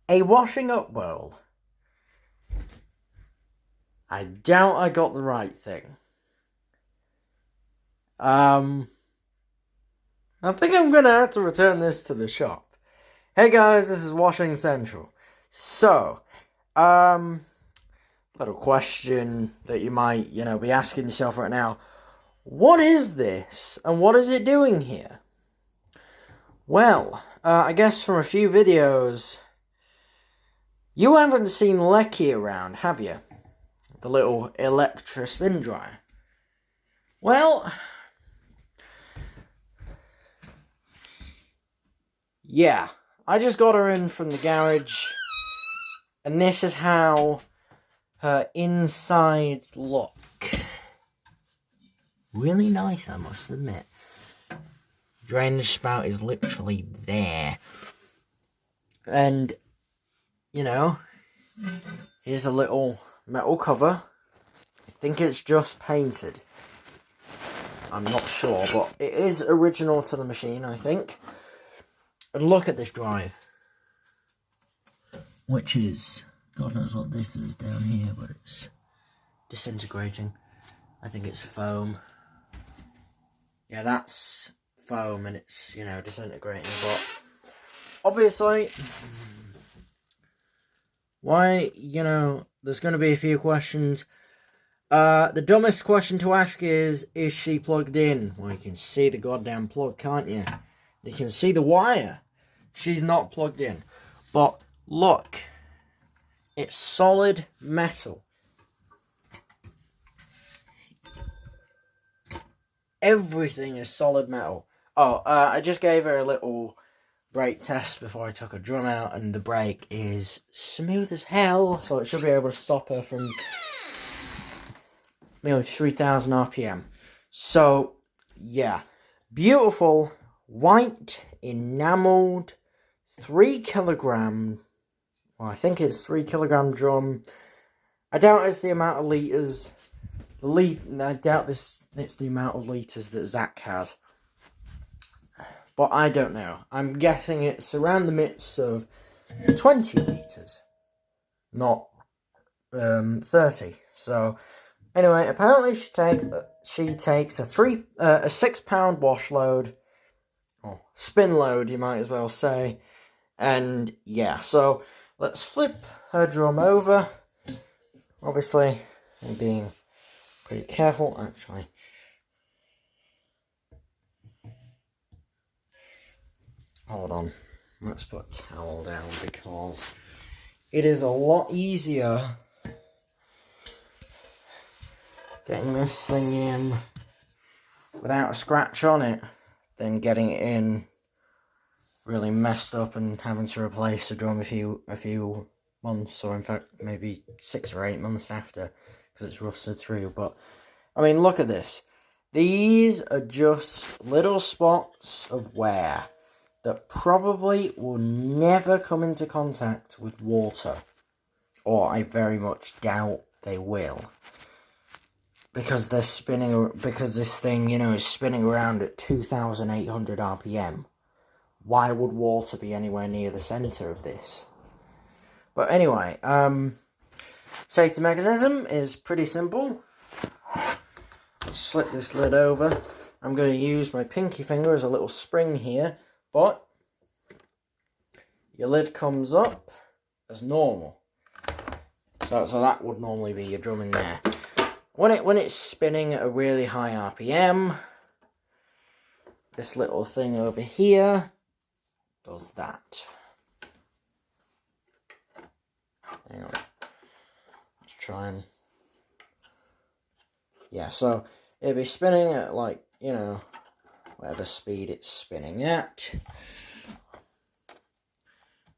A washing up bowl. I doubt I got the right thing. I think I'm gonna have to return this to the shop. Hey guys, this is Washing Central. So, little question that you might, be asking yourself right now. What is this? And what is it doing here? Well, I guess from a few videos, you haven't seen Leccy around, have you? The little electric spin dryer. Well, yeah, I just got her in from the garage, and this is how her insides look. Really nice, I must admit. Drainage spout is literally there. And, here's a little metal cover. I think it's just painted. I'm not sure, but it is original to the machine, I think. And look at this drive. Which is, God knows what this is down here, but it's disintegrating. I think it's foam. Yeah, that's foam and it's, disintegrating, but obviously, why, there's going to be a few questions. The dumbest question to ask is she plugged in? Well, you can see the goddamn plug, can't you? You can see the wire. She's not plugged in. But look, it's solid metal. Everything is solid metal. Oh, I just gave her a little brake test before I took her drum out, and the brake is smooth as hell, so it should be able to stop her from 3,000 RPM. So, yeah. Beautiful, white, enamelled, 3 kilogram, well, I think it's 3 kilogram drum. I doubt it's the amount of litres. I doubt it's the amount of litres that Zach has. But I don't know. I'm guessing it's around the midst of 20 litres. Not 30. So, anyway, apparently she takes a 6 pound wash load. Or spin load, you might as well say. And, yeah, so let's flip her drum over. Obviously, I'm being pretty careful, actually. Hold on. Let's put a towel down because it is a lot easier getting this thing in without a scratch on it than getting it in really messed up and having to replace the drum a few months, or in fact maybe 6 or 8 months after, because it's rusted through. But I mean, look at this. These are just little spots of wear that probably will never come into contact with water, or I very much doubt they will, because they're spinning. Because this thing, is spinning around at 2,800 RPM. Why would water be anywhere near the center of this? But anyway, safety mechanism is pretty simple. Slip this lid over. I'm going to use my pinky finger as a little spring here, but your lid comes up as normal. So that would normally be your drum in there. When it's spinning at a really high RPM, this little thing over here does that. Hang on. Let's try and... Yeah, so it'll be spinning at whatever speed it's spinning at.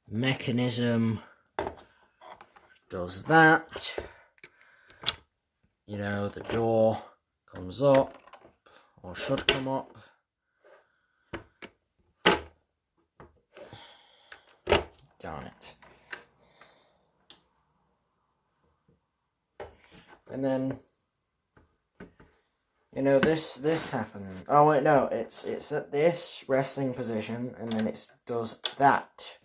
Mechanism does that. The door comes up, or should come up. Darn it. And then, this happened. Oh wait, no, it's at this resting position, and then it does that.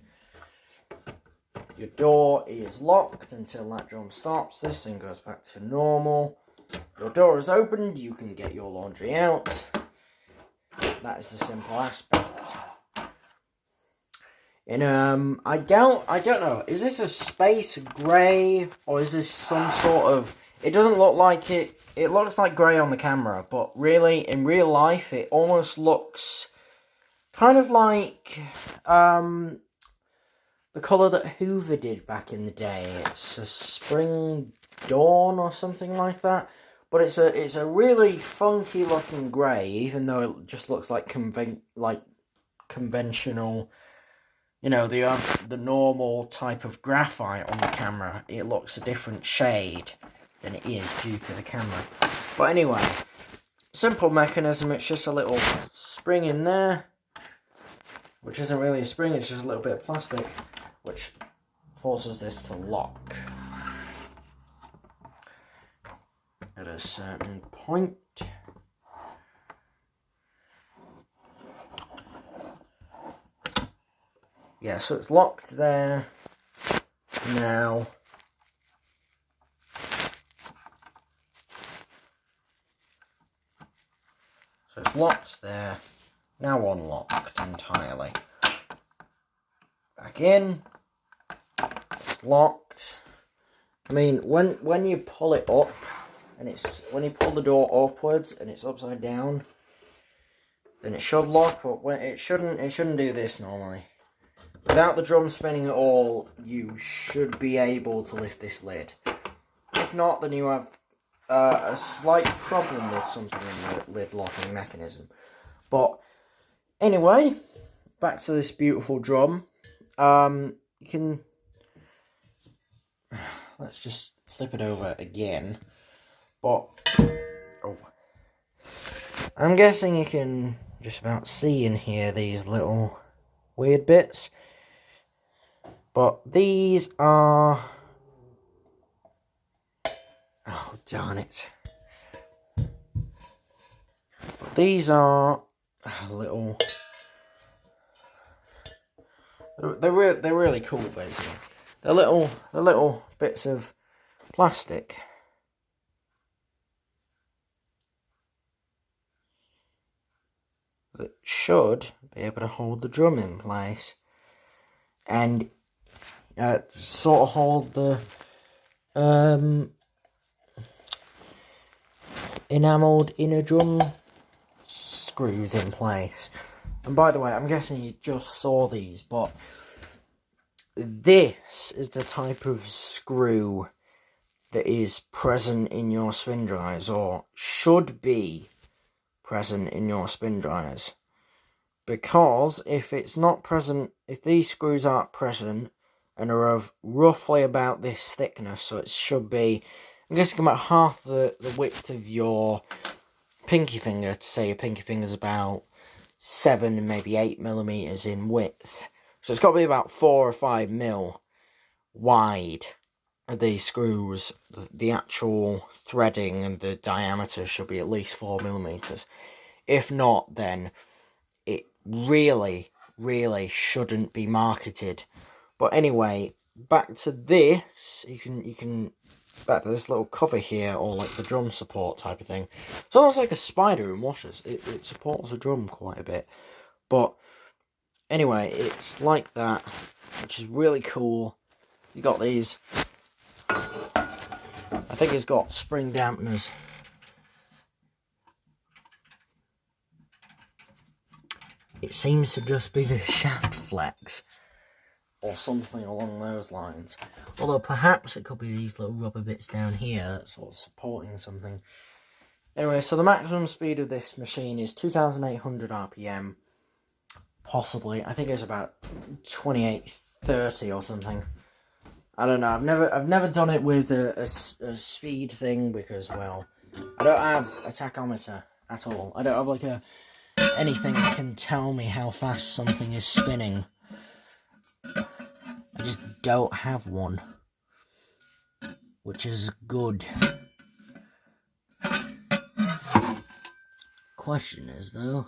your door is locked until that drum stops. This thing goes back to normal. Your door is opened, you can get your laundry out. That is the simple aspect. And I don't know, is this a space grey, or is this some sort of, it doesn't look like it looks like grey on the camera, but really, in real life, it almost looks kind of like, the colour that Hoover did back in the day. It's a spring dawn or something like that. But it's a really funky looking grey, even though it just looks like conventional, you know, the normal type of graphite on the camera. It looks a different shade than it is due to the camera. But anyway, simple mechanism. It's just a little spring in there, which isn't really a spring, it's just a little bit of plastic, which forces this to lock at a certain point. Yeah, so it's locked there now. So it's locked there, now unlocked entirely. Back in. It's locked. I mean, when you pull it up, and when you pull the door upwards and it's upside down, then it should lock. But when it shouldn't do this normally. Without the drum spinning at all, you should be able to lift this lid. If not, then you have a slight problem with something in the lid locking mechanism. But anyway, back to this beautiful drum. You can, let's just flip it over again, but, oh, I'm guessing you can just about see in here these little weird bits, but these are, oh darn it, but these are little, they're really cool, basically. They're little bits of plastic. That should be able to hold the drum in place. And sort of hold the enamelled inner drum screws in place. And by the way, I'm guessing you just saw these, but this is the type of screw that is present in your spin dryers, or should be present in your spin dryers. Because if it's not present, if these screws aren't present and are of roughly about this thickness, so it should be, I'm guessing about half the width of your pinky finger, to say your pinky finger's about 7, maybe 8 millimeters in width. So it's got to be about 4 or 5 mil wide of these screws. The actual threading and the diameter should be at least 4 millimeters. If not, then it really shouldn't be marketed. But anyway, back to this. You can back to this little cover here, or like the drum support type of thing. It's almost like a spider in washers. It supports the drum quite a bit. But anyway, it's like that, which is really cool. You got these. I think it's got spring dampeners. It seems to just be the shaft flex, or something along those lines. Although perhaps it could be these little rubber bits down here that's sort of supporting something. Anyway, so the maximum speed of this machine is 2,800 RPM. Possibly. I think it's about 2830 or something. I don't know. I've never done it with a speed thing because, well, I don't have a tachometer at all. I don't have like anything that can tell me how fast something is spinning. I just don't have one, which is good. Question is though,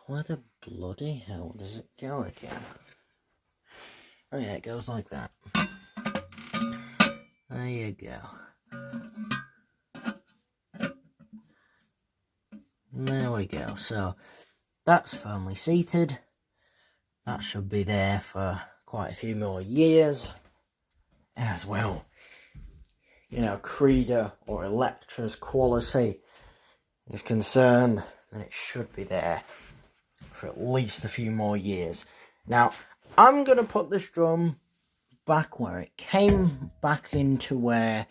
where the bloody hell does it go again? Oh yeah, it goes like that. There you go. There we go. So that's firmly seated. That should be there for quite a few more years. As well, you know, Creeder or Electra's quality is concerned, then it should be there for at least a few more years. Now, I'm going to put this drum back where it came back into the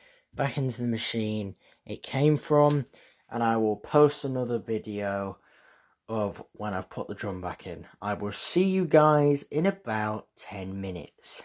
machine it came from, and I will post another video of when I've put the drum back in. I will see you guys in about 10 minutes.